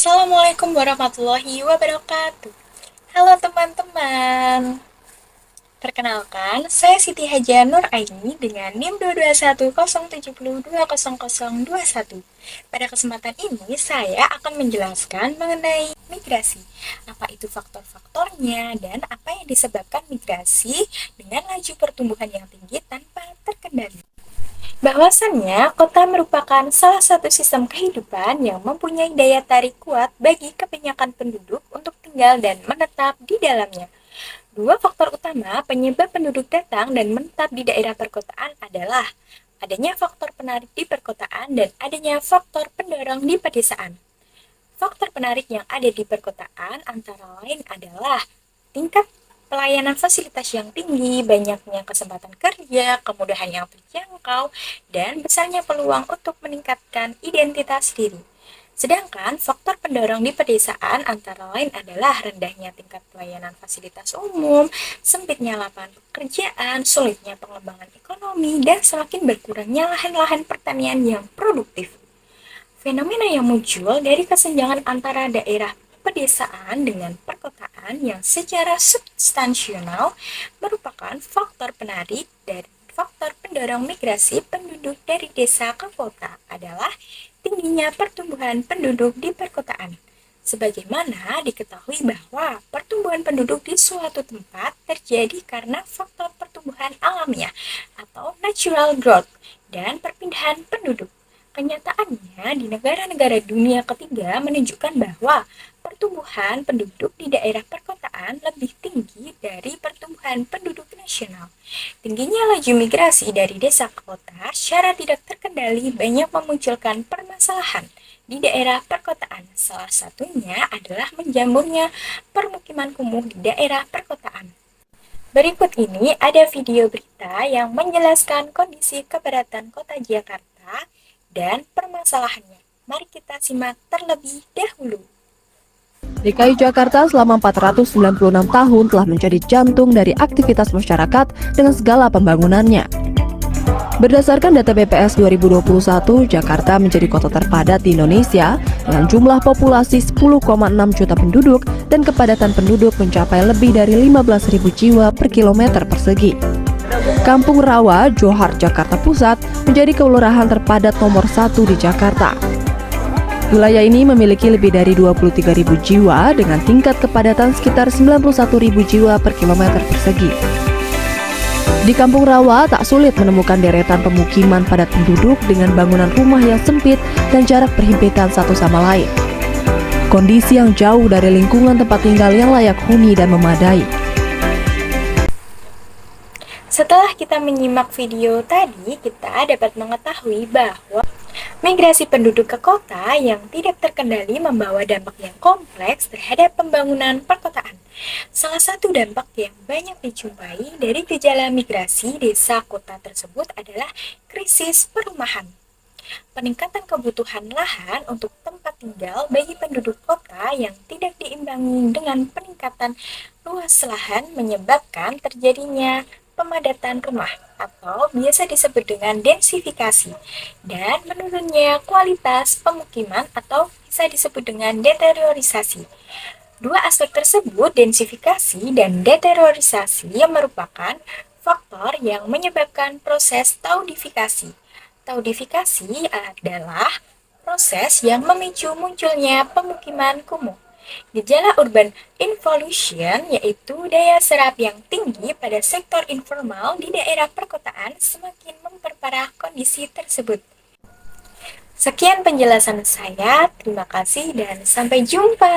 Assalamualaikum warahmatullahi wabarakatuh. Halo teman-teman. Perkenalkan, saya Siti Haja Nur Aini dengan NIM 22107020021. Pada kesempatan ini, saya akan menjelaskan mengenai migrasi. Apa itu faktor-faktornya dan apa yang disebabkan migrasi dengan laju pertumbuhan yang tinggi tanpa terkendali. Bahwasannya, kota merupakan salah satu sistem kehidupan yang mempunyai daya tarik kuat bagi kebanyakan penduduk untuk tinggal dan menetap di dalamnya. Dua faktor utama penyebab penduduk datang dan menetap di daerah perkotaan adalah adanya faktor penarik di perkotaan dan adanya faktor pendorong di pedesaan. Faktor penarik yang ada di perkotaan antara lain adalah tingkat pelayanan fasilitas yang tinggi, banyaknya kesempatan kerja, kemudahan yang terjangkau, dan besarnya peluang untuk meningkatkan identitas diri. Sedangkan faktor pendorong di pedesaan antara lain adalah rendahnya tingkat pelayanan fasilitas umum, sempitnya lapangan pekerjaan, sulitnya pengembangan ekonomi, dan semakin berkurangnya lahan-lahan pertanian yang produktif. Fenomena yang muncul dari kesenjangan antara daerah pedesaan dengan perkotaan yang secara substansial merupakan faktor penarik dan faktor pendorong migrasi penduduk dari desa ke kota adalah tingginya pertumbuhan penduduk di perkotaan. Sebagaimana diketahui bahwa pertumbuhan penduduk di suatu tempat terjadi karena faktor pertumbuhan alamiah atau natural growth dan perpindahan penduduk. Kenyataannya, di negara-negara dunia ketiga menunjukkan bahwa pertumbuhan penduduk di daerah perkotaan lebih tinggi dari pertumbuhan penduduk nasional. Tingginya laju migrasi dari desa ke kota secara tidak terkendali banyak memunculkan permasalahan di daerah perkotaan. Salah satunya adalah menjamurnya permukiman kumuh di daerah perkotaan. Berikut ini ada video berita yang menjelaskan kondisi kepadatan kota Jakarta dan permasalahannya. Mari kita simak terlebih dahulu. DKI Jakarta selama 496 tahun telah menjadi jantung dari aktivitas masyarakat dengan segala pembangunannya. Berdasarkan data BPS 2021, Jakarta menjadi kota terpadat di Indonesia dengan jumlah populasi 10,6 juta penduduk dan kepadatan penduduk mencapai lebih dari 15.000 jiwa per kilometer persegi. Kampung Rawa, Johar, Jakarta Pusat menjadi kelurahan terpadat nomor 1 di Jakarta. Wilayah ini memiliki lebih dari 23.000 jiwa dengan tingkat kepadatan sekitar 91.000 jiwa per kilometer persegi. Di Kampung Rawa tak sulit menemukan deretan pemukiman padat penduduk dengan bangunan rumah yang sempit dan jarak perhimpitan satu sama lain. Kondisi yang jauh dari lingkungan tempat tinggal yang layak huni dan memadai. Setelah kita menyimak video tadi, kita dapat mengetahui bahwa migrasi penduduk ke kota yang tidak terkendali membawa dampak yang kompleks terhadap pembangunan perkotaan. Salah satu dampak yang banyak dijumpai dari gejala migrasi desa kota tersebut adalah krisis perumahan. Peningkatan kebutuhan lahan untuk tempat tinggal bagi penduduk kota yang tidak diimbangi dengan peningkatan luas lahan menyebabkan terjadinya pemadatan rumah atau biasa disebut dengan densifikasi dan menurunnya kualitas pemukiman atau bisa disebut dengan deteriorisasi. Dua aspek tersebut, densifikasi dan deteriorisasi, yang merupakan faktor yang menyebabkan proses taudifikasi. Taudifikasi adalah proses yang memicu munculnya pemukiman kumuh. Gejala urban involution, yaitu daya serap yang tinggi pada sektor informal di daerah perkotaan, semakin memperparah kondisi tersebut. Sekian penjelasan saya, terima kasih dan sampai jumpa.